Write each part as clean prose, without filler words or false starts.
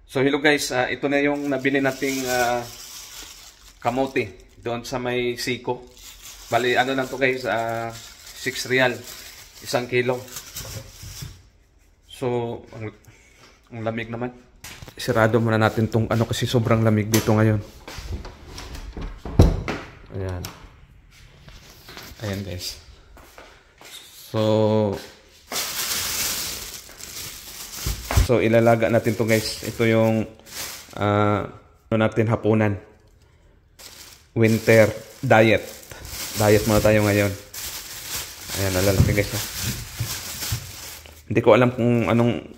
So hello guys, ito na yung nabili nating kamote doon sa may siko. Bali ano lang to guys, 6 real, 1 kilo. So ang lamig naman. Isarado muna natin tong ano kasi sobrang lamig dito ngayon. Ayan. Ayan guys. So ilalaga natin to guys. Ito yung ano natin hapunan. Winter diet. Diet muna tayo ngayon. Ayan, nalalaki guys. Hindi ko alam kung anong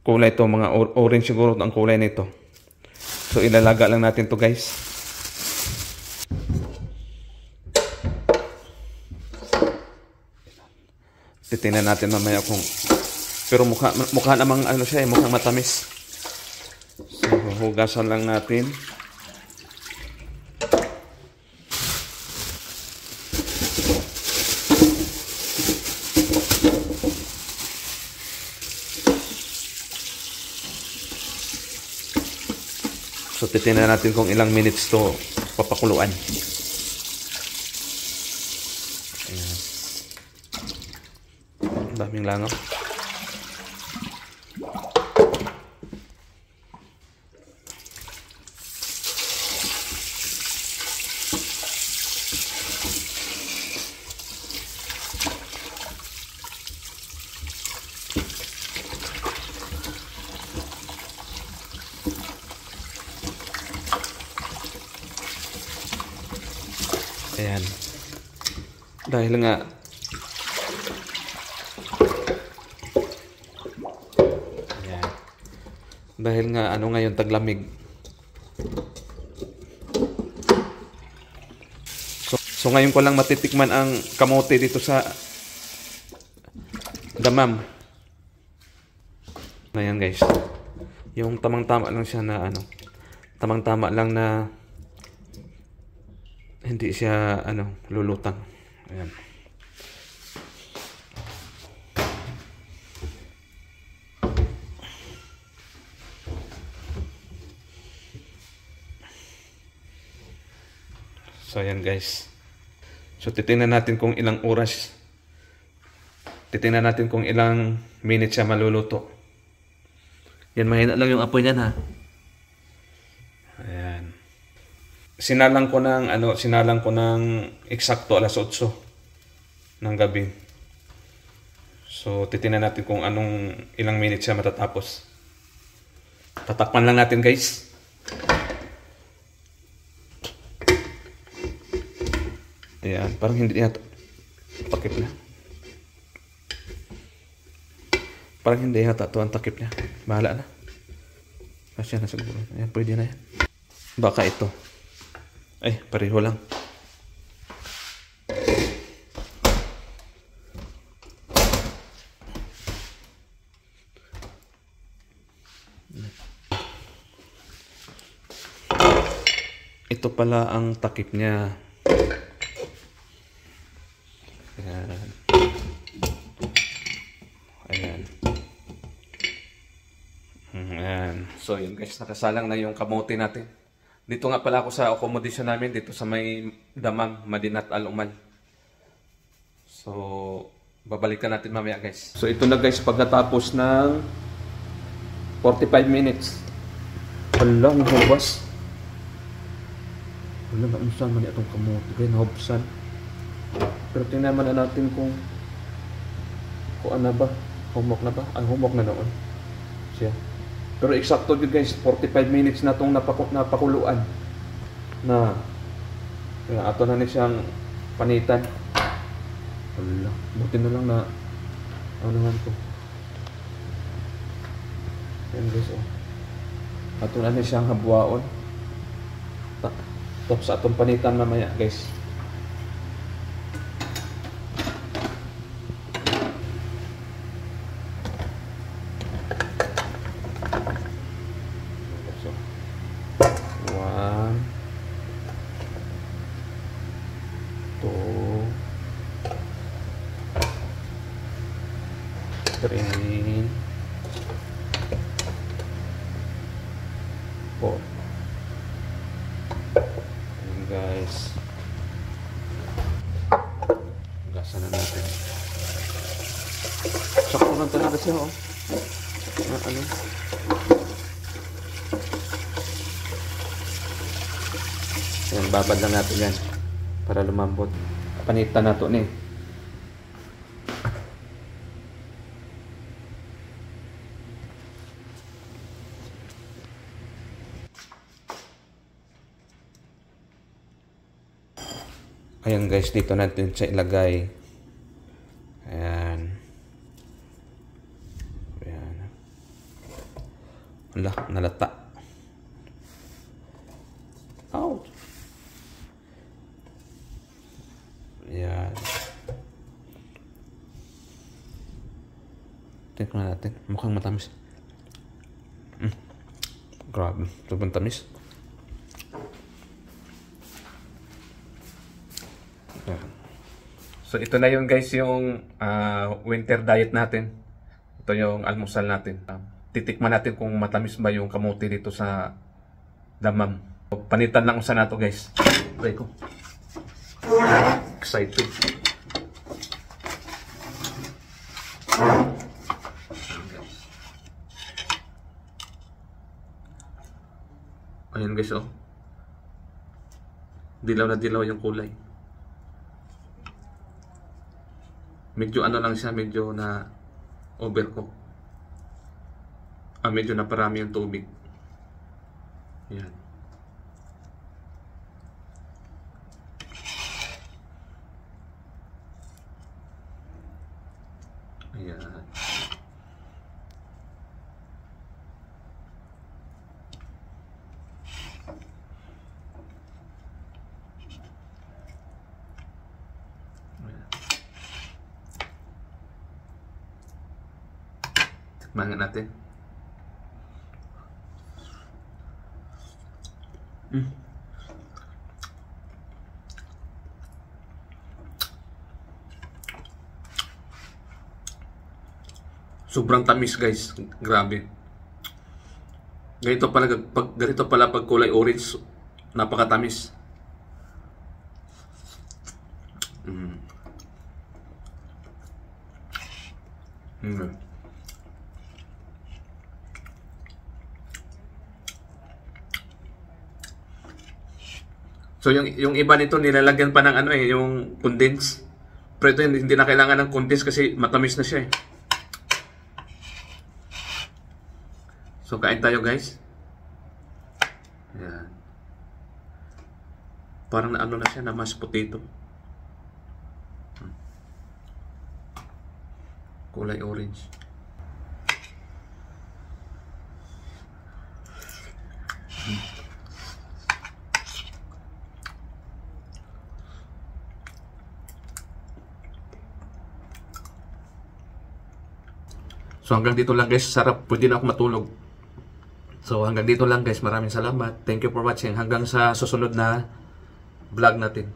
kulay ito. Mga orange siguro ang kulay nito. So ilalaga lang natin to guys. Titingnan natin mamaya kung pero mukha namang ano siya, mukhang matamis. So hugasan lang natin. So titingnan natin kung ilang minutes to papakuluan. Ayan. Daming langaw. Ayan. Dahil nga ayan. Dahil nga ano ngayon taglamig. So ngayon ko lang matitikman ang kamote dito sa Damam. Ayan guys. Yung tamang-tama lang siya na ano. Tamang-tama lang na hindi siya ano lulutang. Ayan. So ayan guys. So titingnan natin kung ilang oras. Titingnan natin kung ilang minutes siya maluluto. Yan, mahina lang yung apoy niyan ha. Ayan. Sinalang ko ng eksakto alas 8 ng gabi. So titingnan natin kung ilang minutes siya matatapos. Tatakpan lang natin guys. Ayan, parang hindi yata takip na. Parang hindi yata ito ang takip niya. Bahala na. Kasi na siguro. Ayan, pwede na yan. Baka ito. Ay, pareho lang. Ito pala ang takip niya. Ayan. Ayan. Ayan. So yun guys, nakasalang na yung kamote natin. Dito nga pala ako sa accommodation namin, dito sa may Damam, Madinat Al Umal. So, babalikan natin mamaya guys. So ito na guys, pagkatapos ng 45 minutes. Wala, nahubas. Wala, naunsan man itong kamote. Kaya nahubsan. Pero tingnan naman natin kung ano ba, humok na ba? Ang humok na noon siya. Pero eksakto din guys, 45 minutes na itong napakuluan na kaya ato na ni siyang panitan. Wala, buti na lang na ano naman ko. Ayan guys, oh. Ato na ni siyang habuaon. Tapos atong panitan mamaya guys. Green. 4. Ayan guys. Gasan na natin. Sakto lang talaga siya, oh. Ano? Ayan, babad lang natin yan para lumambot. Panitan na to ni. Ayan guys, dito natin siya ilagay. Ayan. Ayan. Wala, nalata. Out. Ayan. Tingnan natin. Mukhang matamis. Grabe. Sobrang tamis. So ito na yun guys yung winter diet natin. Ito yung almusal natin. Titikman natin kung matamis ba yung kamote dito sa Dammam. Panitan lang usan nato guys. Try ko. Excited. Ayan guys, oh. Dilaw na dilaw yung kulay. Medyo ano lang siya, medyo na overcook. Medyo na parami yung tubig. Ayan. Ayan. Tikman natin. Sobrang tamis guys. Grabe. Ganito pala pag kulay orange, napakatamis. So yung iba nito nilalagyan pa ng ano yung condense. Pero ito hindi na kailangan ng condense kasi matamis na siya eh. So kain tayo guys. Ayan. Parang na ano na siya, na mashed potato. Kulay orange. So hanggang dito lang guys, sarap, pwede na ako matulog. So hanggang dito lang guys, maraming salamat. Thank you for watching. Hanggang sa susunod na vlog natin.